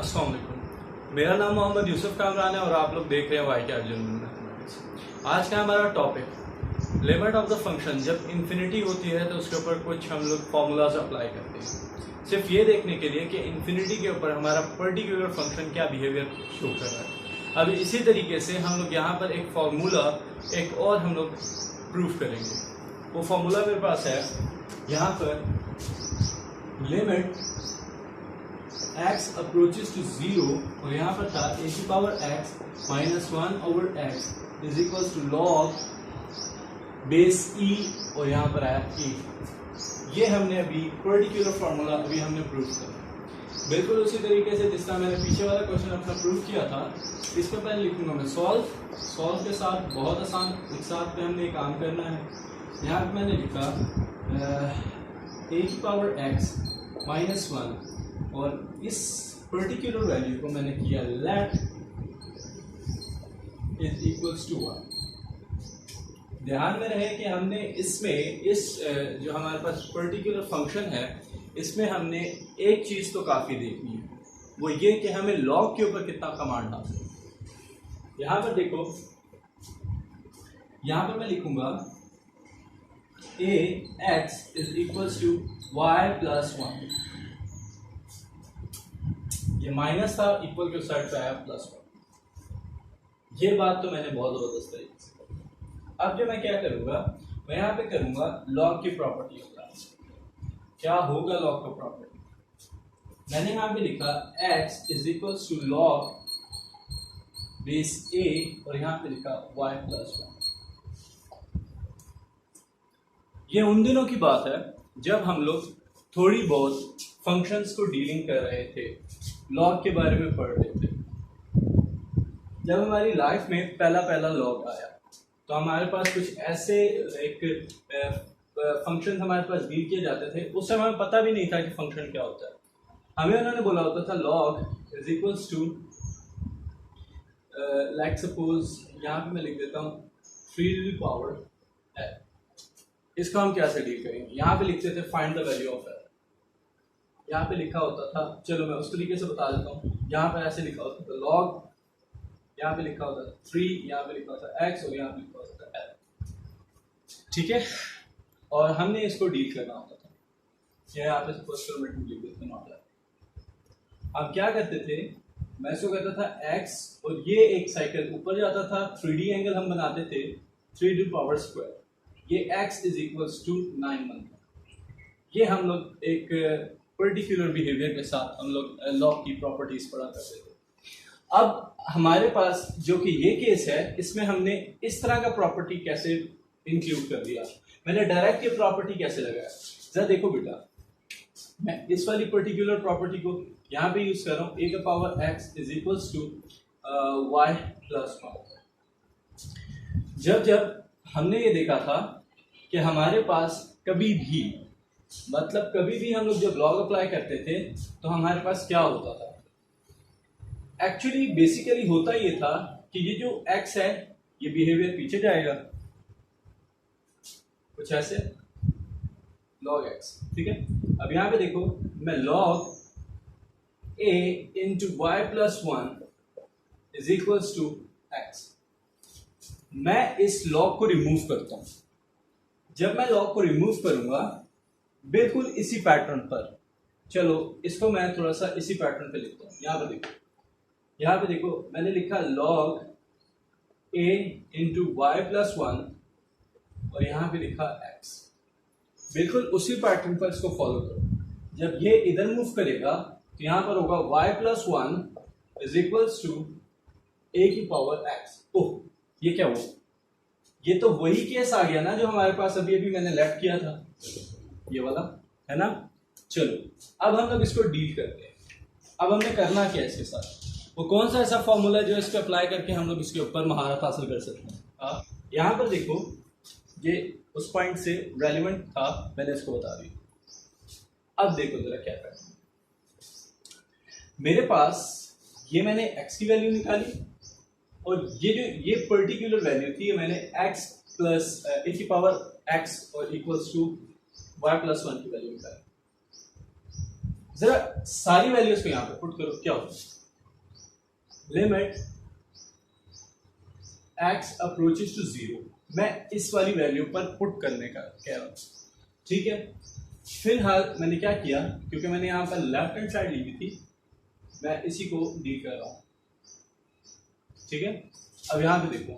अस्सलाम वालेकुम। मेरा नाम मोहम्मद यूसुफ कामरान है और आप लोग देख रहे हैं वाई के अर्जुन मैथमेटिक्स। आज का हमारा topic limit of the function. जब इन्फिनिटी होती है तो उसके ऊपर कुछ हम लोग फार्मूलाज अप्लाई करते हैं, सिर्फ ये देखने के लिए कि इन्फिनिटी के ऊपर हमारा पर्टिकुलर फंक्शन क्या बिहेवियर शो कर रहा है। अब इसी तरीके से हम लोग यहाँ पर एक फार्मूला एक और हम लोग प्रूफ करेंगे। वो फार्मूला मेरे पास है यहाँ पर, लिमिट x approaches to 0 और यहाँ पर था a की power x minus 1 over x is equal to log base e और यहाँ पर आया e। ये हमने अभी पर्टिकुलर फार्मूला अभी हमने प्रूफ किया। बिल्कुल उसी तरीके से जिस तरह मैंने पीछे वाला क्वेश्चन अपना प्रूफ किया था, इसमें पहले लिखूंगा मैं सॉल्व के साथ बहुत आसान एक साथ पे हमने काम करना है। यहाँ पर मैंने लिखा a की पावर x माइनस 1 और इस पर्टिकुलर वैल्यू को मैंने किया लेट इज इक्वल्स टू 1। ध्यान में रहे कि हमने इसमें इस जो हमारे पास पर्टिकुलर फंक्शन है इसमें हमने एक चीज तो काफी देखनी है, वो ये कि हमें लॉग के ऊपर कितना कमांड हासिल है। यहां पर देखो, यहां पर मैं लिखूंगा a x is equals to y plus 1। ये माइनस था, इक्वल के साइड पे आया प्लस 1। ये बात तो मैंने बहुत जबरदस्त तरीके से करी। अब जो मैं क्या करूंगा, मैं यहाँ पे करूंगा लॉग की प्रॉपर्टी होगा। क्या होगा लॉग का प्रॉपर्टी? मैंने यहाँ पे लिखा x is equal to log base a और यहाँ पे लिखा y प्लस 1। ये उन दिनों की बात है जब हम लोग थोड़ी बहुत फंक्शंस को डीलिंग कर रहे थे, लॉग के बारे में पढ़ रहे थे। जब हमारी लाइफ में पहला लॉग आया तो हमारे पास कुछ ऐसे एक फंक्शन हमारे पास डील किए जाते थे। उस समय हमें पता भी नहीं था कि फंक्शन क्या होता है। हमें उन्होंने बोला होता था log is equals to like suppose यहाँ पे मैं लिख देता हूँ 3 पावर n। इसको हम कैसे डील करेंगे? यहाँ पे लिखते थे find the value of n। यहाँ पे लिखा होता था, चलो मैं उस तरीके से बता देता हूँ। यहाँ पे ऐसे लिखा होता था लॉग, यहाँ पे लिखा होता था 3, यहाँ पे लिखा होता था x और यहाँ पे लिखा होता था l। ठीक है, और हमने इसको डील करना होता था। यहाँ पे लिख देते हैं। अब क्या करते थे, मैं इसको कहता था x और ये एक साइकिल ऊपर जाता था। 3D एंगल हम बनाते थे 3 पावर स्क्वायर। ये x is equals to 9 month. ये हम लोग एक पर्टिकुलर बिहेवियर के साथ हम लोग लॉग की प्रॉपर्टीज पढ़ा करते थे। अब हमारे पास जो कि ये केस है, इसमें हमने इस तरह का प्रॉपर्टी कैसे इंक्लूड कर दिया। मैंने डायरेक्ट ये प्रॉपर्टी कैसे लगाया, जरा देखो बेटा। मैं इस वाली पर्टिकुलर प्रॉपर्टी को यहाँ पे यूज कर रहा हूँ, a का power x is equals to y plus 1। जब हमने ये देखा था कि हमारे पास कभी भी हम लोग जब लॉग अप्लाई करते थे तो हमारे पास क्या होता था। एक्चुअली बेसिकली होता ये था कि ये जो x है ये बिहेवियर पीछे जाएगा कुछ ऐसे log x। ठीक है, अब यहाँ पे देखो, मैं log a into y plus 1 is equals to x। मैं इस log को रिमूव करता हूं। जब मैं log को रिमूव करूंगा बिल्कुल इसी पैटर्न पर, चलो इसको मैं थोड़ा सा इसी पैटर्न पे लिखता हूँ। यहाँ पे देखो मैंने लिखा log a into Y plus 1 और यहाँ पे लिखा x। बिल्कुल उसी पैटर्न पर इसको फॉलो करो। जब ये इधर मूव करेगा तो यहाँ पर होगा y plus 1 is equals to a की पावर x। ओह, ये क्या हुआ? ये तो वही केस आ गया ना जो हमारे पास अभी मैंने लेफ्ट किया था, ये वाला है ना। चलो अब हम लोग इसको डील करते हैं। अब हमने करना क्या है इसके साथ, वो कौन सा ऐसा फॉर्मूला जो इसको अप्लाई करके हम लोग इसके ऊपर महारत हासिल कर सकते हैं। यहाँ पर देखो, ये उस पॉइंट से रेलिवेंट था, मैंने इसको बता दिया। अब देखो जरा क्या करना। मेरे पास ये मैंने x की वैल्यू निकाली और ये जो ये पर्टिकुलर वैल्यू थी ये मैंने x प्लस a की पावर x और इक्वल्स टू y प्लस 1 की वैल्यू निकाली। जरा सारी वैल्यूज को यहाँ पे पुट करो, क्या होगा? लिमिट x अप्रोचेस टू 0, मैं इस वाली वैल्यू पर पुट करने का कह रहा हूं, ठीक है। फिलहाल मैंने क्या किया, क्योंकि मैंने यहाँ पर लेफ्ट हैंड साइड ली हुई थी, मैं इसी को डील कर रहा हूं, ठीक है। अब यहाँ पे देखो,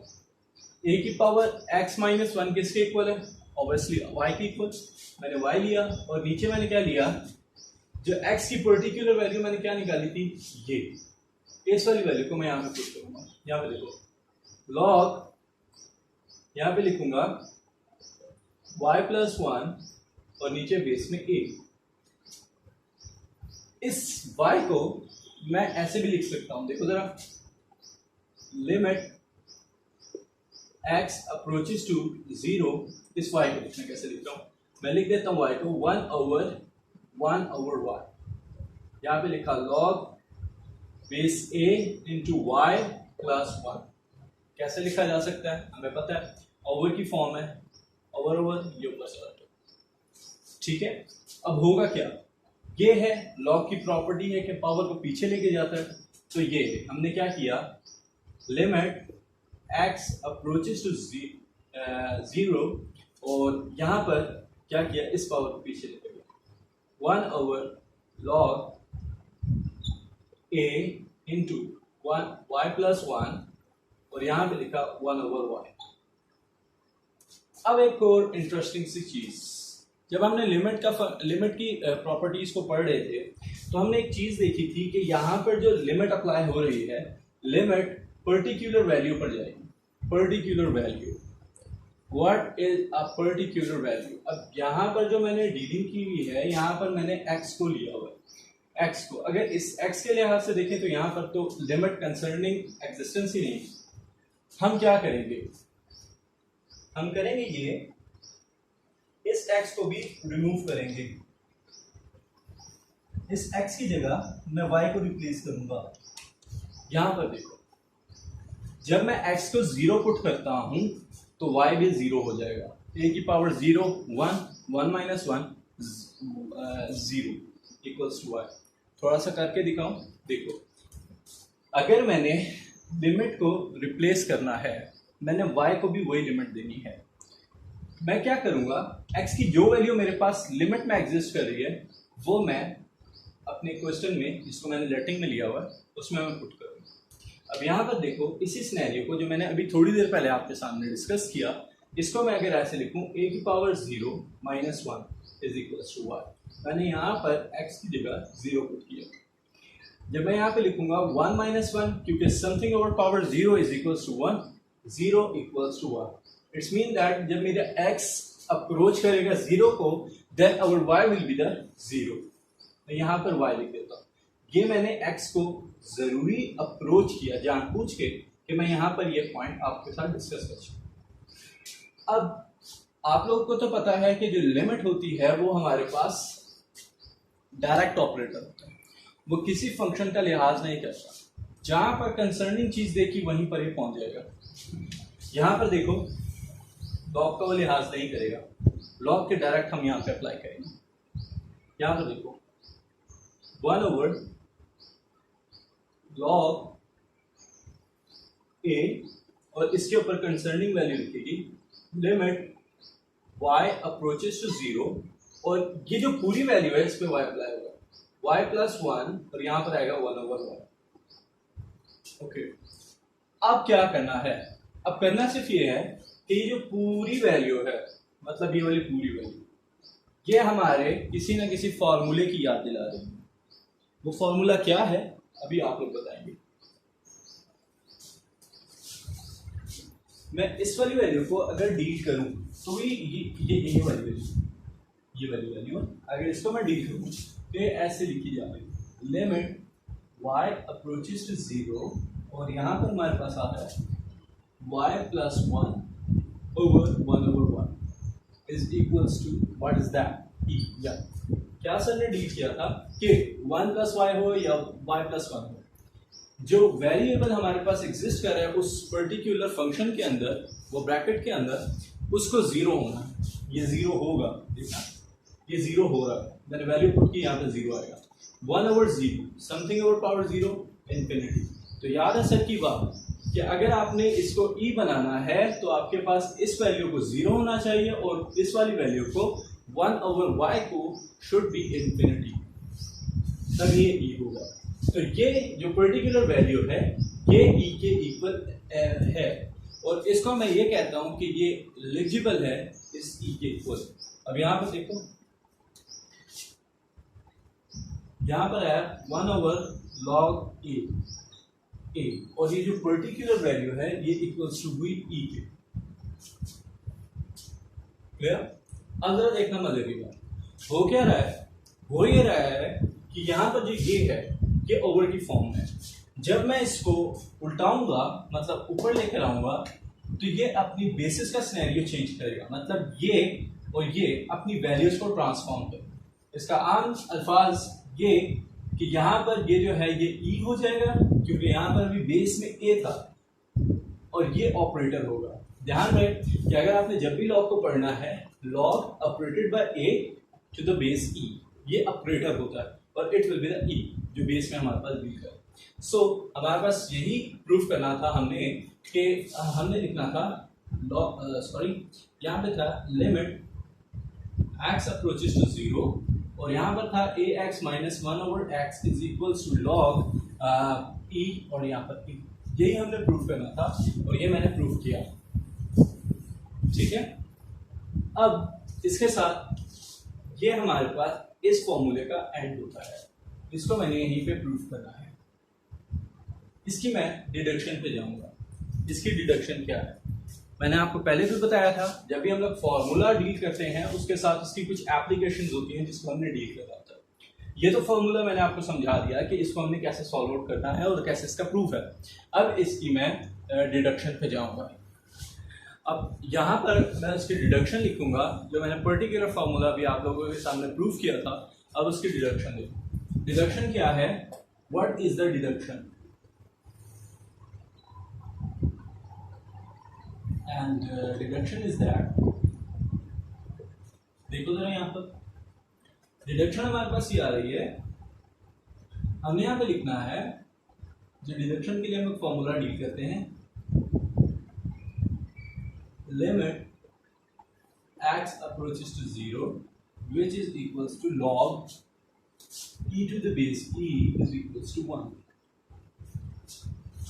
a की पावर x माइनस 1 किसके इक्वल है? ऑब्वियसली y के इक्वल। मैंने y लिया और नीचे मैंने क्या लिया, जो x की पर्टिकुलर वैल्यू मैंने क्या निकाली थी, ये इस वाली वैल्यू को मैं यहाँ पे पुट करूंगा। यहाँ पे देखो log, यहाँ पे लिखूंगा y प्लस 1 और नीचे बेस में a। इस y को मैं ऐसे भी लिख सकता हूं, देखो जरा, लिमिट x अप्रोचेस टू 0, इस y को लिखना कैसे लिखता हूं, मैं लिख देता हूं y को 1 ओवर y, यहाँ पे लिखा log base a into y plus 1। कैसे लिखा जा सकता है हमें पता है, ओवर की फॉर्म है, ओवर ये प्लस, ठीक है। अब होगा क्या, ये है लॉग की प्रॉपर्टी है कि पावर को पीछे लेके जाता है, तो ये है, हमने क्या किया, लिमिट x अप्रोचेस टू 0 और यहाँ पर क्या किया, इस पावर को पीछे लेके गया, 1 over log a into y plus 1 और यहाँ पे लिखा 1 ओवर y। अब एक और इंटरेस्टिंग सी चीज, जब हमने लिमिट की प्रॉपर्टीज को पढ़ रहे थे, तो हमने एक चीज देखी थी कि यहाँ पर जो लिमिट अप्लाई हो रही है, लिमिट पर्टिकुलर वैल्यू पर जाएगी। Particular value, what is a particular value? अब यहाँ पर जो मैंने डीलिंग की हुई है, यहाँ पर मैंने x को लिया हुआ है, x को, अगर इस x के लिहाज से देखें तो यहाँ पर तो लिमिट कंसर्निंग एग्जिस्टेंस ही नहीं। हम क्या करेंगे, हम करेंगे ये, इस x को भी रिमूव करेंगे, इस x की जगह मैं y को रिप्लेस करूंगा। यहां पर देखो, जब मैं x को 0 पुट करता हूं तो y भी 0 हो जाएगा, a की power 0 1 minus 1 0 equals to y। थोड़ा सा करके दिखाऊं, देखो, अगर मैंने लिमिट को रिप्लेस करना है, मैंने y को भी वही लिमिट देनी है। मैं क्या करूंगा, x की जो वैल्यू मेरे पास लिमिट में एग्जिस्ट कर रही है, वो मैं अपने क्वेश्चन में, जिसको मैंने लेटिंग में लिया हुआ है, उसमें मैं पुट करूंगा। अब यहाँ पर देखो, इसी सिनेरियो को जो मैंने अभी थोड़ी देर पहले आपके सामने डिस्कस किया, इसको मैं अगर ऐसे लिखूं, a की power 0 minus 1 is equals to y, मैंने यहाँ पर x की जगह 0 पुट किया। जब मैं यहाँ पे लिखूंगा 1 माइनस 1, क्योंकि something over power 0 is equals to 1, 0 equals to 1, it's mean that जब मेरा x अप्रोच करेगा 0 को, then our y will be the 0। मैं यहाँ पर y लिख देता हूँ। ये मैंने x को जरूरी अप्रोच किया जानबूझ के, कि मैं यहाँ पर ये पॉइंट आपके साथ डिस्कस कर सकूं। अब आप लोगों को तो पता है कि जो लिमिट होती है वो हमारे पास डायरेक्ट ऑपरेटर होता है, वो किसी फंक्शन का लिहाज नहीं करता, जहां पर कंसर्निंग चीज देखी वहीं पर ही पहुंच जाएगा। यहां पर देखो, लॉग का वो लिहाज नहीं करेगा, लॉग के डायरेक्ट हम यहाँ पे अप्लाई करेंगे। यहां पर देखो, 1 ओवर लॉग a और इसके ऊपर कंसर्निंग वैल्यू लिखेगी, लिमिट y अप्रोचेस टू 0, और ये जो पूरी वैल्यू है इस पे y अप्लाई होगा, y प्लस 1 और यहां पर आएगा 1 ओवर y। ओके, अब क्या करना है, अब करना सिर्फ ये है कि ये जो पूरी वैल्यू है, मतलब ये वाली पूरी वैल्यू, ये हमारे किसी ना किसी फॉर्मूले की याद दिला रही है। वो फॉर्मूला क्या है अभी आप लोग बताएंगे। मैं इस वाली वैल्यू को अगर डील करूं तो ये वाली वैल्यू, ये वाली वैल्यू, अगर इसको मैं डील करूं तो ये ऐसे लिखी जा रही है, लिमिट y अप्रोचेस टू 0, और यहां पर हमारे पास आता है y plus 1 over 1 over 1 is equals to, what is that, e। या क्या सर ने डील किया था कि 1 प्लस y हो या y प्लस 1 हो, जो वेरिएबल हमारे पास एग्जिस्ट कर रहा है उस पर्टिकुलर फंक्शन के अंदर, वो ब्रैकेट के अंदर, उसको 0 होना है। ये 0 होगा, देखना ये 0 हो रहा है, मैंने वैल्यू पुट की, यहाँ पे 0 आएगा। 1/0 समथिंग ओवर पावर 0 इंफिनिटी। तो याद है सर की बात कि अगर आपने इसको e बनाना है तो आपके पास इस वैल्यू को 0 होना चाहिए और इस वाली वैल्यू को 1/y को शुड बी इंफिनिटी, तब ये e होगा। तो ये जो पर्टिकुलर वैल्यू है ये e के इक्वल है और इसको मैं ये कहता हूं कि ये एलिजिबल है इस e के इक्वल। अब यहां पर देखो, यहां पर है 1/log a और ये जो पर्टिकुलर वैल्यू है ये इक्वल्स टू हुई e के। क्लियर? अब जरा देखना मजे की बात हो क्या रहा है, हो ये रहा है कि यहां पर जो ये है ये ओवर की फॉर्म है। जब मैं इसको उल्टाऊंगा मतलब ऊपर लेकर आऊंगा तो ये अपनी बेसिस का सिनेरियो चेंज करेगा, मतलब ये और ये अपनी वैल्यूज को ट्रांसफॉर्म करेगा। इसका आम अल्फाज ये कि यहाँ पर ये जो है ये e हो जाएगा क्योंकि यहाँ पर अभी बेस में a था और ये ऑपरेटर होगा। ध्यान रहे कि अगर आपने जब भी लॉग को पढ़ना है log operated by a to the base e, ये ऑपरेटर होता है और it will be the e जो बेस में हमारे पास बिल्ड है। सो हमारे पास यही प्रूफ करना था हमने कि हमने लिखना था लॉग यहाँ पे था लिमिट x अप्रोचेस टू 0 और यहाँ पर था ax minus 1/x is equals to log e और यहाँ पर e। यही हमने प्रूफ करना था और ये मैंने प्रूफ किया। ठीक है, अब इसके साथ ये हमारे पास इस फॉर्मूले का एंड होता है, इसको मैंने यहीं पे प्रूफ करना है। इसकी मैं डिडक्शन पे जाऊंगा। इसकी डिडक्शन क्या है मैंने आपको पहले भी बताया था, जब भी हम लोग फॉर्मूला डील करते हैं उसके साथ उसकी कुछ एप्लीकेशंस होती हैं जिसको हमने डील करा था। ये तो फॉर्मूला मैंने आपको समझा दिया कि इसको हमने कैसे सॉल्व आउट करना है और कैसे इसका प्रूफ है। अब इसकी मैं डिडक्शन पे जाऊंगा। अब यहाँ पर मैं उसकी डिडक्शन लिखूंगा जो मैंने पर्टिकुलर फॉर्मूला भी आप लोगों के सामने प्रूफ किया था। अब उसकी डिडक्शन देखो, डिडक्शन क्या है, what is the deduction and deduction is that, देखो जरा यहाँ पर डिडक्शन हमारे पास ये आ रही है, हमने यहाँ पे लिखना है जो डिडक्शन के लिए हम फॉर्मूला डील करते हैं limit x approaches to 0 which is equals to log e to the base e is equals to 1।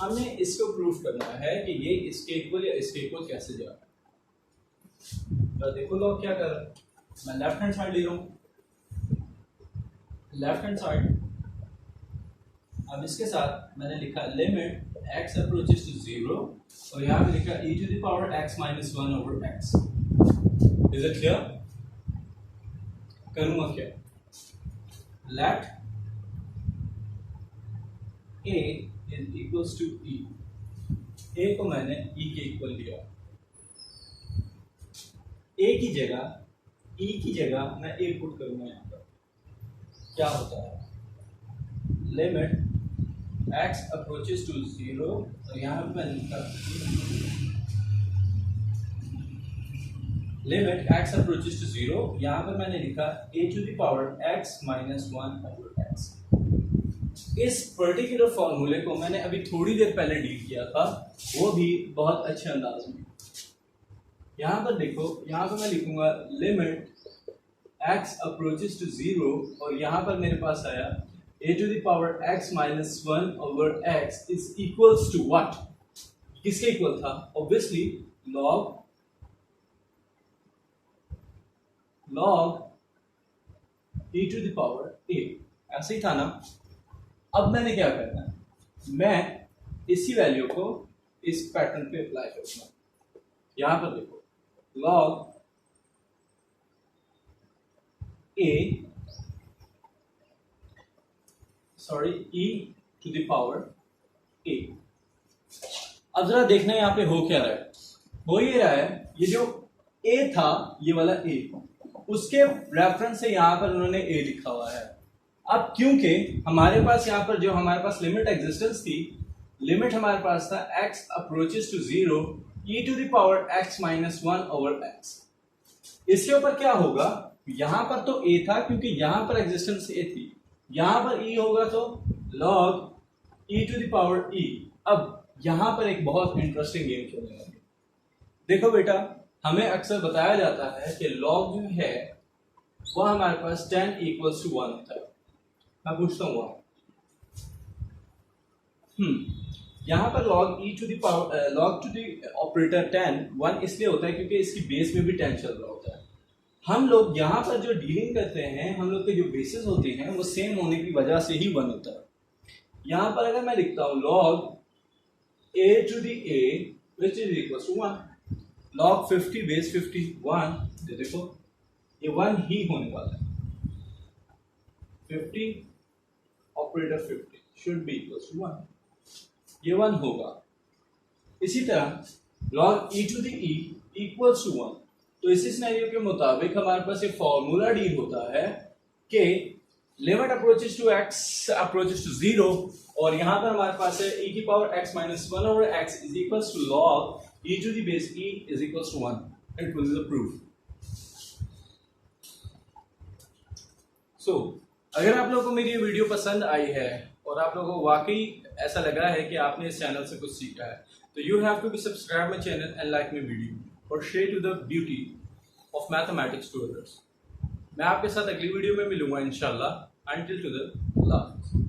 हमने इसको प्रूफ करना है कि ये इसके इक्वल या इसके इक्वल कैसे जा रहा है। तो देखो लोग क्या कर रहे हैं, मैं लेफ्ट हैंड साइड ले रहा हूँ, लेफ्ट हैंड साइड। अब इसके साथ मैंने लिखा लिमिट x अप्रोचेस टू 0 और यहाँ पे लिखा e to the power x minus 1/x। Is it clear? करूँगा क्या, let a is equals to e, a को मैंने e के इक्वल लिया, a की जगह e की जगह मैं a पुट करूंगा। यहाँ पर क्या होता है, लिमिट x अप्रोचेस टू 0 और यहाँ पर मैं लिखता लिमिट x अप्रोचेस टू 0, यहाँ पर मैंने लिखा a to the power x minus 1/x। इस पर्टिकुलर फॉर्मूले को मैंने अभी थोड़ी देर पहले डील किया था, वो भी बहुत अच्छे अंदाज में। यहाँ पर देखो, यहाँ पर मैं लिखूंगा लिमिट x अप्रोचेस टू 0 और यहाँ पर मेरे पास आया a to the power x minus 1/x is equals to what, किसके इक्वल था, obviously log e to the power a, ऐसे ही था ना। अब मैंने क्या करना है, मैं इसी वैल्यू को इस पैटर्न पे अप्लाई करूंगा। यहां पर देखो log e to the power a। अब जरा देखना यहाँ पे हो क्या रहा है, हो ये रहा है ये जो a था ये वाला a, उसके रेफरेंस से यहाँ पर उन्होंने a लिखा हुआ है। अब क्योंकि हमारे पास यहाँ पर जो हमारे पास लिमिट एग्जिस्टेंस थी, लिमिट हमारे पास था x approaches to 0 e to the power x minus 1/x। इसके ऊपर क्या होगा, यहाँ पर तो a था क्योंकि यहाँ पर एग्जिस्टेंस a थी, यहां पर e होगा तो log e to the power e। अब यहां पर एक बहुत इंटरेस्टिंग गेम खेलने वाली। देखो बेटा, हमें अक्सर बताया जाता है कि log जो है वो हमारे पास 10 इक्वल्स टू 1 होता है। मैं पूछता हूँ यहाँ पर log e to the power log to the operator 10 1 इसलिए होता है क्योंकि इसकी बेस में भी 10 चल रहा होता है। हम लोग यहाँ पर जो डीलिंग करते हैं, हम लोग के जो बेसिस होते हैं वो सेम होने की वजह से ही 1 होता है। यहाँ पर अगर मैं लिखता हूँ log a to the a which is equal to 1, log 50 base 51, देखो ये 1 ही होने वाला है। 50 operator 50 should be equal to 1, ये 1 होगा। इसी तरह log e to the e equals to 1, तो इसी सिनेरियो के मुताबिक हमारे पास ये फॉर्मूला डील होता है कि limit approaches to x approaches to 0, और यहां पर हमारे पास है e की power x minus 1 over x is equals to log e to the base e is equals to 1। It was the proof. So अगर आप लोगों को मेरी ये वीडियो पसंद आई है और आप लोगों को वाकई ऐसा लग रहा है कि आपने इस चैनल से कुछ सीखा है, तो you have to be subscribe my channel and like my video और share to the beauty of mathematics to others. मैं आपके साथ अगली वीडियो में मिलूंगा इंशाल्लाह। Until to the last.